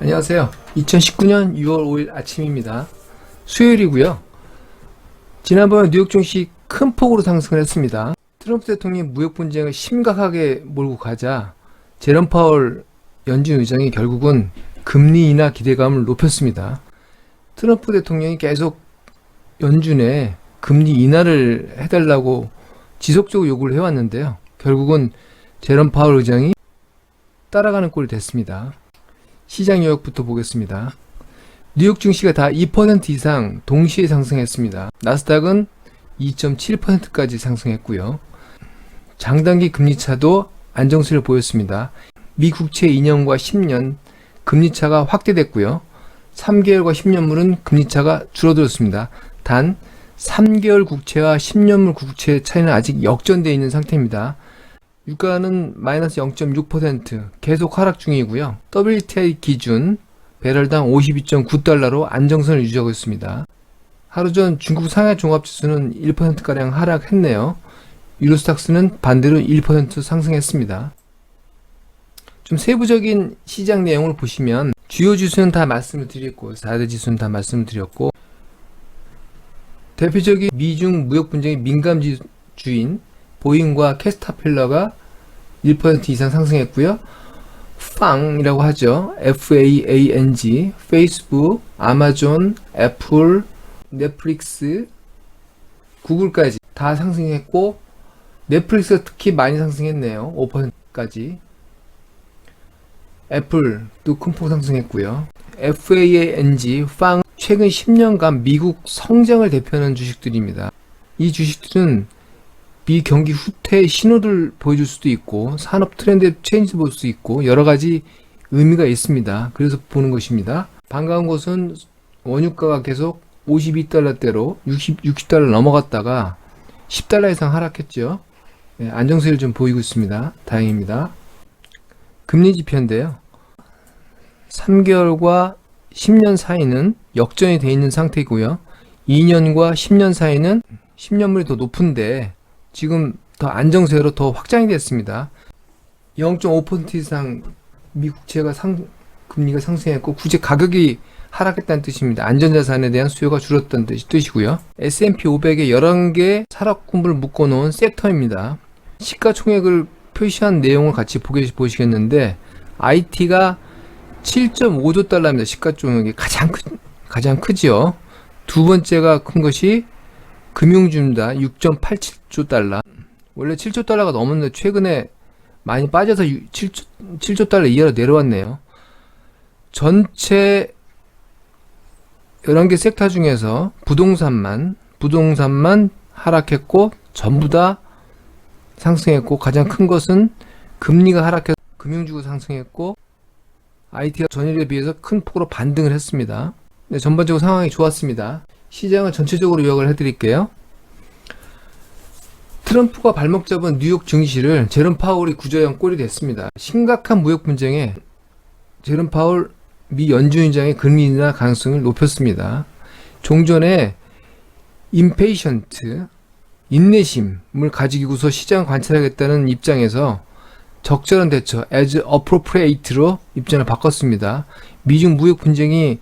안녕하세요. 2019년 6월 5일 아침입니다. 수요일이고요. 지난번에 뉴욕 증시 큰 폭으로 상승을 했습니다. 트럼프 대통령이 무역 분쟁을 심각하게 몰고 가자 제롬 파월 연준 의장이 결국은 금리 인하 기대감을 높였습니다. 트럼프 대통령이 계속 연준에 금리 인하를 해달라고 지속적으로 요구를 해왔는데요. 결국은 제롬 파월 의장이 따라가는 꼴이 됐습니다. 시장 요약부터 보겠습니다. 뉴욕 증시가 다 2% 이상 동시에 상승했습니다. 나스닥은 2.7%까지 상승했고요. 장단기 금리차도 안정세를 보였습니다. 미 국채 2년과 10년 금리차가 확대됐고요. 3개월과 10년물은 금리차가 줄어들었습니다. 단 3개월 국채와 10년물 국채 차이는 아직 역전되어 있는 상태입니다. 유가는 마이너스 0.6% 계속 하락 중이고요. WTI 기준 배럴당 52.9달러로 안정선을 유지하고 있습니다. 하루 전 중국 상하이 종합지수는 1%가량 하락했네요. 유로스탁스는 반대로 1% 상승했습니다. 좀 세부적인 시장 내용을 보시면 주요 지수는 다 말씀을 드렸고 4대 지수는 다 말씀을 드렸고 대표적인 미중 무역 분쟁의 민감주인 보잉과 캐스터필러가 1% 이상 상승했고요. FAANG이라고 하죠. FAANG, 페이스북, 아마존, 애플, 넷플릭스, 구글까지 다 상승했고 넷플릭스가 특히 많이 상승했네요. 5%까지. 애플도 큰 폭 상승했고요. FAANG, FAANG 최근 10년간 미국 성장을 대표하는 주식들입니다. 이 주식들은 미 경기 후퇴의 신호를 보여줄 수도 있고 산업 트렌드의 체인지를 볼 수 있고 여러가지 의미가 있습니다. 그래서 보는 것입니다. 반가운 것은 원유가가 계속 52달러대로 60달러 넘어갔다가 10달러 이상 하락했죠. 안정세를 좀 보이고 있습니다. 다행입니다. 금리 지표인데요. 3개월과 10년 사이는 역전이 되어 있는 상태이고요. 2년과 10년 사이는 10년물이 더 높은데 지금 더 안정세로 더 확장이 됐습니다. 0.5% 이상 미 국채가 금리가 상승했고 국채 가격이 하락했다는 뜻입니다. 안전자산에 대한 수요가 줄었다는 뜻이고요. S&P 500에 11개 산업군을 묶어놓은 섹터입니다. 시가총액을 표시한 내용을 같이 보시겠는데 IT가 7.5조 달러입니다. 시가총액이 가장 크죠. 두 번째가 큰 것이 금융주입니다. 6.87조 달러. 원래 7조 달러가 넘었는데 최근에 많이 빠져서 7조 달러 이하로 내려왔네요. 전체 11개 섹터 중에서 부동산만 하락했고 전부 다 상승했고 가장 큰 것은 금리가 하락해서 금융주가 상승했고 IT가 전일에 비해서 큰 폭으로 반등을 했습니다. 네, 전반적으로 상황이 좋았습니다. 시장을 전체적으로 요약을 해드릴게요. 트럼프가 발목 잡은 뉴욕 증시를 제롬 파월이 구조한 꼴이 됐습니다. 심각한 무역 분쟁에 제롬 파월 미 연준의장의 금리 인하 가능성을 높였습니다. 종전에 impatient, 인내심을 가지고서 시장 관찰하겠다는 입장에서 적절한 대처, as appropriate로 입장을 바꿨습니다. 미중 무역 분쟁이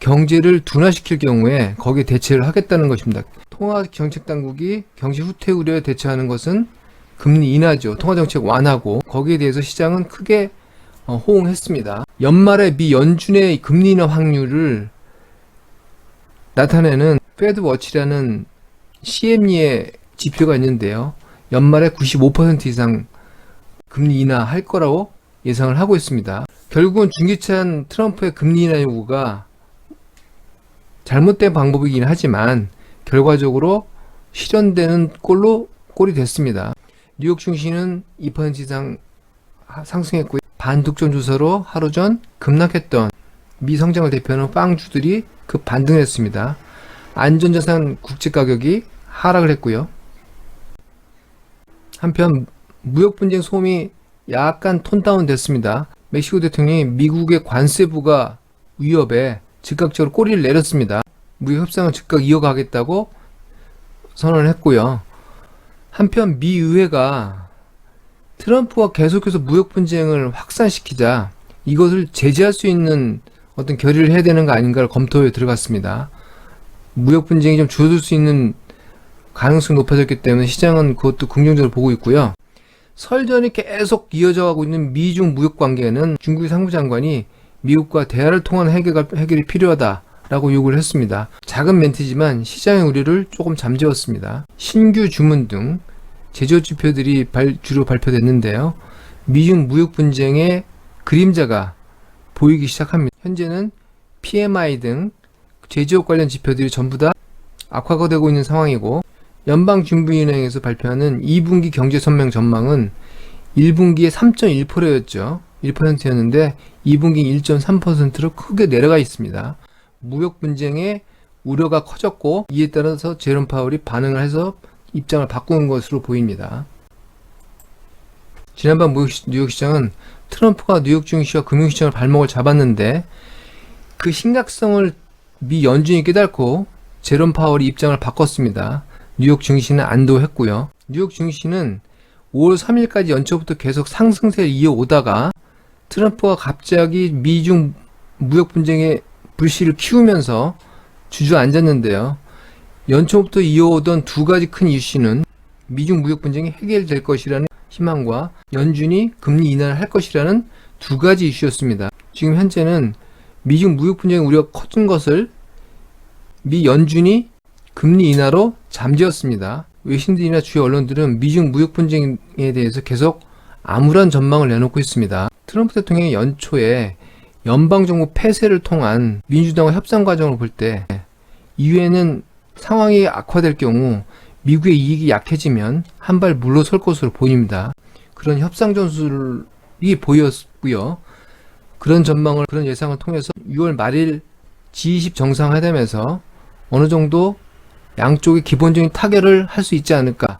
경제를 둔화시킬 경우에 거기에 대처를 하겠다는 것입니다. 통화정책당국이 경제 후퇴 우려에 대처하는 것은 금리 인하죠. 통화정책 완화고 거기에 대해서 시장은 크게 호응했습니다. 연말에 미 연준의 금리 인하 확률을 나타내는 페드워치라는 CME의 지표가 있는데요. 연말에 95% 이상 금리 인하할 거라고 예상을 하고 있습니다. 결국은 중기찬 트럼프의 금리 인하 요구가 잘못된 방법이긴 하지만 결과적으로 실현되는 꼴이 됐습니다. 뉴욕 증시는 2% 이상 상승했고 반독점 조사로 하루 전 급락했던 미성장을 대표하는 빵주들이 반등했습니다. 안전자산 국채 가격이 하락을 했고요. 한편 무역 분쟁 소음이 약간 톤다운 됐습니다. 멕시코 대통령이 미국의 관세 부과 위협에 즉각적으로 꼬리를 내렸습니다. 무역 협상을 즉각 이어가겠다고 선언을 했고요. 한편 미 의회가 트럼프가 계속해서 무역 분쟁을 확산시키자 이것을 제재할 수 있는 어떤 결의를 해야 되는 거 아닌가를 검토에 들어갔습니다. 무역 분쟁이 좀 줄어들 수 있는 가능성이 높아졌기 때문에 시장은 그것도 긍정적으로 보고 있고요. 설 전에 계속 이어져 가고 있는 미중 무역 관계는 중국의 상무장관이 미국과 대화를 통한 해결이 필요하다라고 요구를 했습니다. 작은 멘트지만 시장의 우려를 조금 잠재웠습니다. 신규 주문 등 제조업 지표들이 주로 발표됐는데요. 미중 무역 분쟁의 그림자가 보이기 시작합니다. 현재는 PMI 등 제조업 관련 지표들이 전부 다 악화가 되고 있는 상황이고, 연방준비은행에서 발표하는 2분기 경제선명 전망은 1분기에 3.1%였죠. 1%였는데 2분기 1.3%로 크게 내려가 있습니다. 무역 분쟁의 우려가 커졌고, 이에 따라서 제롬 파월이 반응을 해서 입장을 바꾸는 것으로 보입니다. 지난번 뉴욕 시장은 트럼프가 뉴욕 증시와 금융시장을 발목을 잡았는데, 그 심각성을 미 연준이 깨닫고 제롬 파월이 입장을 바꿨습니다. 뉴욕 증시는 안도했고요. 뉴욕 증시는 5월 3일까지 연초부터 계속 상승세를 이어오다가 트럼프가 갑자기 미중 무역 분쟁의 불씨를 키우면서 주저앉았는데요. 연초부터 이어오던 두 가지 큰 이슈는 미중 무역 분쟁이 해결될 것이라는 희망과 연준이 금리 인하를 할 것이라는 두 가지 이슈였습니다. 지금 현재는 미중 무역 분쟁의 우려가 커진 것을 미 연준이 금리 인하로 잠재웠습니다. 외신들이나 주요 언론들은 미중 무역 분쟁에 대해서 계속 암울한 전망을 내놓고 있습니다. 트럼프 대통령이 연초에 연방정부 폐쇄를 통한 민주당과 협상 과정을 볼 때, 이후에는 상황이 악화될 경우 미국의 이익이 약해지면 한 발 물러설 것으로 보입니다. 그런 협상 전술이 보였고요. 그런 예상을 통해서 6월 말일 G20 정상회담에서 어느 정도 양쪽의 기본적인 타결을 할 수 있지 않을까.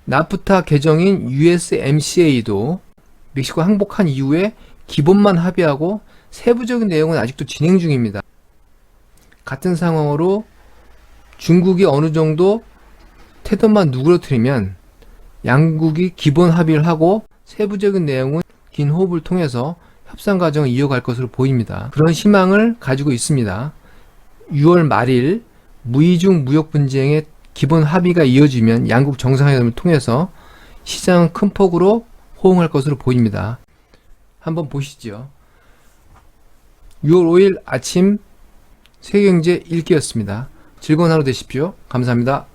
나프타 개정인 USMCA도 멕시코 항복한 이후에 기본만 합의하고 세부적인 내용은 아직도 진행 중입니다. 같은 상황으로 중국이 어느 정도 태도만 누그러뜨리면 양국이 기본 합의를 하고 세부적인 내용은 긴 호흡을 통해서 협상 과정을 이어갈 것으로 보입니다. 그런 희망을 가지고 있습니다. 6월 말일 미중 무역 분쟁의 기본 합의가 이어지면 양국 정상회담을 통해서 시장은 큰 폭으로 호응할 것으로 보입니다. 한번 보시죠. 6월 5일 아침 세계경제 읽기였습니다. 즐거운 하루 되십시오. 감사합니다.